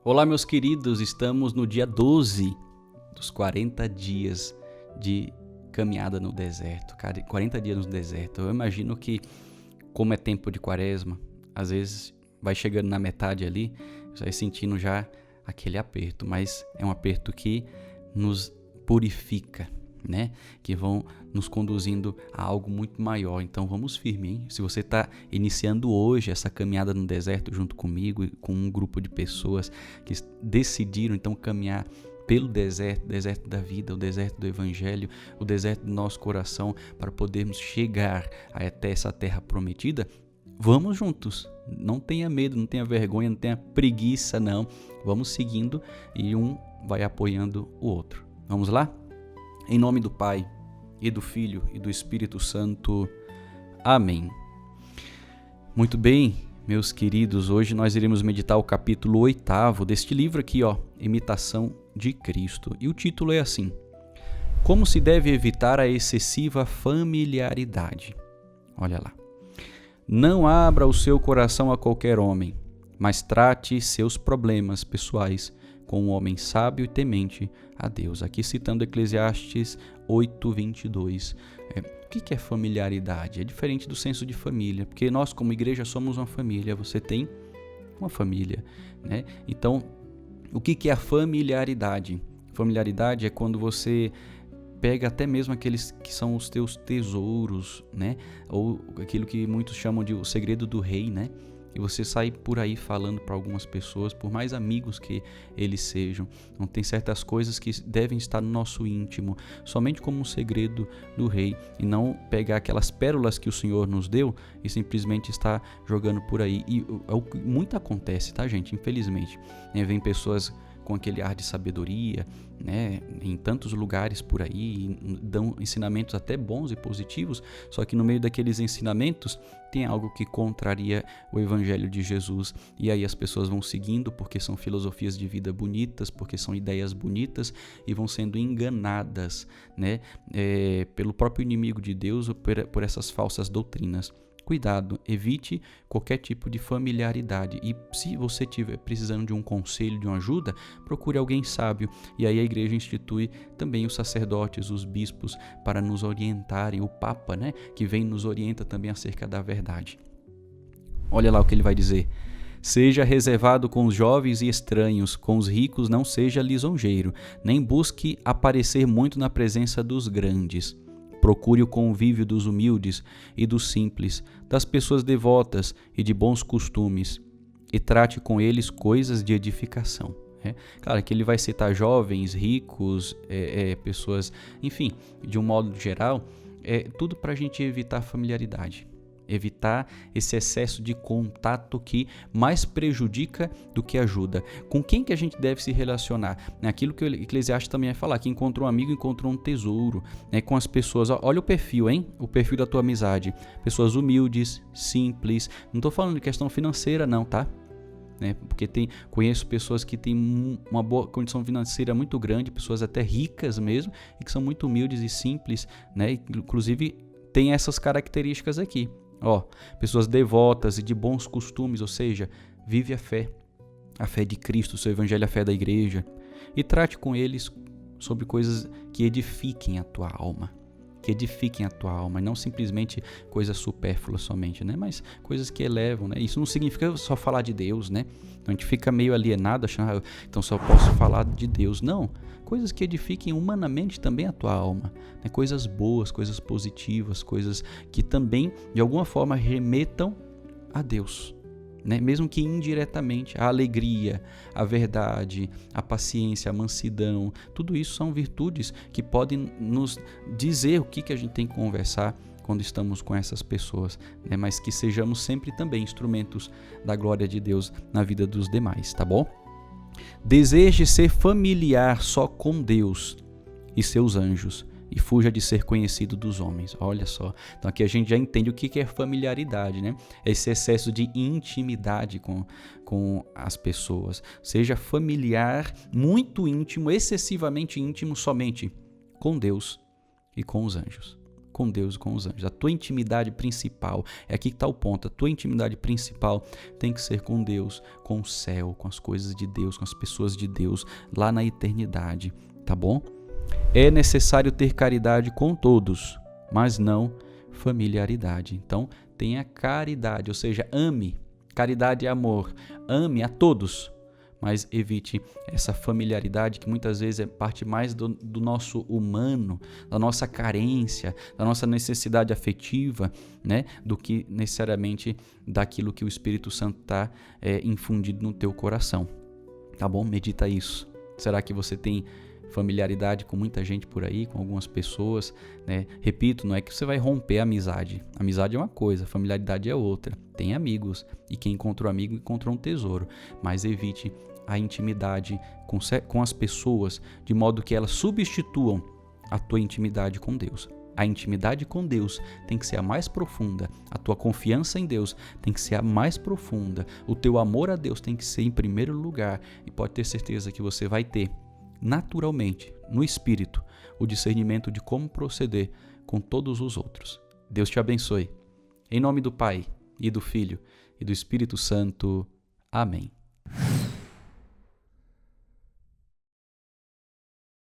Olá, meus queridos, estamos no dia 12 dos 40 dias de caminhada no deserto. 40 dias no deserto. Eu imagino que, como é tempo de quaresma, às vezes vai chegando na metade ali, você vai sentindo já aquele aperto, mas é um aperto que nos purifica, né? Que vão nos conduzindo a algo muito maior. Então vamos firme, hein? Se você está iniciando hoje essa caminhada no deserto junto comigo e com um grupo de pessoas que decidiram então caminhar pelo deserto, deserto da vida, o deserto do evangelho, o deserto do nosso coração, para podermos chegar até essa terra prometida, vamos juntos. Não tenha medo, não tenha vergonha, não tenha preguiça, não. Vamos seguindo e um vai apoiando o outro. Vamos lá? Em nome do Pai, e do Filho, e do Espírito Santo. Amém. Muito bem, meus queridos, hoje nós iremos meditar o capítulo 8º deste livro aqui, Imitação de Cristo. E o título é assim: Como se deve evitar a excessiva familiaridade? Olha lá. Não abra o seu coração a qualquer homem, mas trate seus problemas pessoais com um homem sábio e temente a Deus. Aqui citando Eclesiastes 8:22. O que é familiaridade? É diferente do senso de família, porque nós como igreja somos uma família, você tem uma família, né? Então, o que é a familiaridade? Familiaridade é quando você pega até mesmo aqueles que são os teus tesouros, né? Ou aquilo que muitos chamam de o segredo do rei, né? E você sai por aí falando para algumas pessoas, por mais amigos que eles sejam. Não tem certas coisas que devem estar no nosso íntimo, somente como um segredo do rei, e não pegar aquelas pérolas que o Senhor nos deu e simplesmente estar jogando por aí. E é o que muito acontece, tá, gente? Infelizmente, né? Vem pessoas com aquele ar de sabedoria, né, em tantos lugares por aí, dão ensinamentos até bons e positivos, só que no meio daqueles ensinamentos tem algo que contraria o evangelho de Jesus, e aí as pessoas vão seguindo porque são filosofias de vida bonitas, porque são ideias bonitas, e vão sendo enganadas, né, pelo próprio inimigo de Deus ou por essas falsas doutrinas. Cuidado, evite qualquer tipo de familiaridade, e se você estiver precisando de um conselho, de uma ajuda, procure alguém sábio, e aí a igreja institui também os sacerdotes, os bispos, para nos orientarem, o Papa, né, que vem nos orienta também acerca da verdade. Olha lá o que ele vai dizer: Seja reservado com os jovens e estranhos, com os ricos não seja lisonjeiro, nem busque aparecer muito na presença dos grandes. Procure o convívio dos humildes e dos simples, das pessoas devotas e de bons costumes, e trate com eles coisas de edificação. Claro que ele vai citar jovens, ricos, pessoas, enfim, de um modo geral, tudo para a gente evitar familiaridade. Evitar esse excesso de contato que mais prejudica do que ajuda. Com quem que a gente deve se relacionar? Aquilo que o Eclesiastes também vai falar, que encontrou um amigo, encontrou um tesouro, né? Com as pessoas, olha o perfil, hein? O perfil da tua amizade. Pessoas humildes, simples. Não estou falando de questão financeira não, tá? Porque conheço pessoas que têm uma boa condição financeira muito grande, pessoas até ricas mesmo, e que são muito humildes e simples, né? Inclusive tem essas características aqui. Pessoas devotas e de bons costumes, ou seja, vive a fé de Cristo, o seu evangelho, a fé da igreja, e trate com eles sobre coisas que edifiquem a tua alma, e não simplesmente coisas supérfluas somente, né? Mas coisas que elevam, né? Isso não significa só falar de Deus, né? Então a gente fica meio alienado, achando, então só posso falar de Deus. Não, coisas que edifiquem humanamente também a tua alma, né? Coisas boas, coisas positivas, coisas que também de alguma forma remetam a Deus, né? Mesmo que indiretamente. A alegria, a verdade, a paciência, a mansidão, tudo isso são virtudes que podem nos dizer o que a gente tem que conversar quando estamos com essas pessoas, né? Mas que sejamos sempre também instrumentos da glória de Deus na vida dos demais, tá bom? Deseje ser familiar só com Deus e seus anjos, e fuja de ser conhecido dos homens. Olha só, então aqui a gente já entende o que é familiaridade, né? Esse excesso de intimidade com as pessoas. Seja familiar, muito íntimo, excessivamente íntimo somente com Deus e com os anjos. com Deus e com os anjos. A tua intimidade principal, é aqui que está o ponto, a tua intimidade principal tem que ser com Deus, com o céu, com as coisas de Deus, com as pessoas de Deus, lá na eternidade, tá bom? É necessário ter caridade com todos, mas não familiaridade. Então, tenha caridade, ou seja, ame. Caridade é amor. Ame a todos, mas evite essa familiaridade que muitas vezes é parte mais do nosso humano, da nossa carência, da nossa necessidade afetiva, né, do que necessariamente daquilo que o Espírito Santo está infundido no teu coração. Tá bom? Medita isso. Será que você tem familiaridade com muita gente por aí, com algumas pessoas, né? Repito, não é que você vai romper a amizade. Amizade é uma coisa, familiaridade é outra. Tem amigos, e quem encontra um amigo encontrou um tesouro, mas evite a intimidade com as pessoas, de modo que elas substituam a tua intimidade com Deus. A intimidade com Deus tem que ser a mais profunda, a tua confiança em Deus tem que ser a mais profunda, o teu amor a Deus tem que ser em primeiro lugar, e pode ter certeza que você vai ter naturalmente, no Espírito, o discernimento de como proceder com todos os outros. Deus te abençoe. Em nome do Pai, e do Filho, e do Espírito Santo. Amém.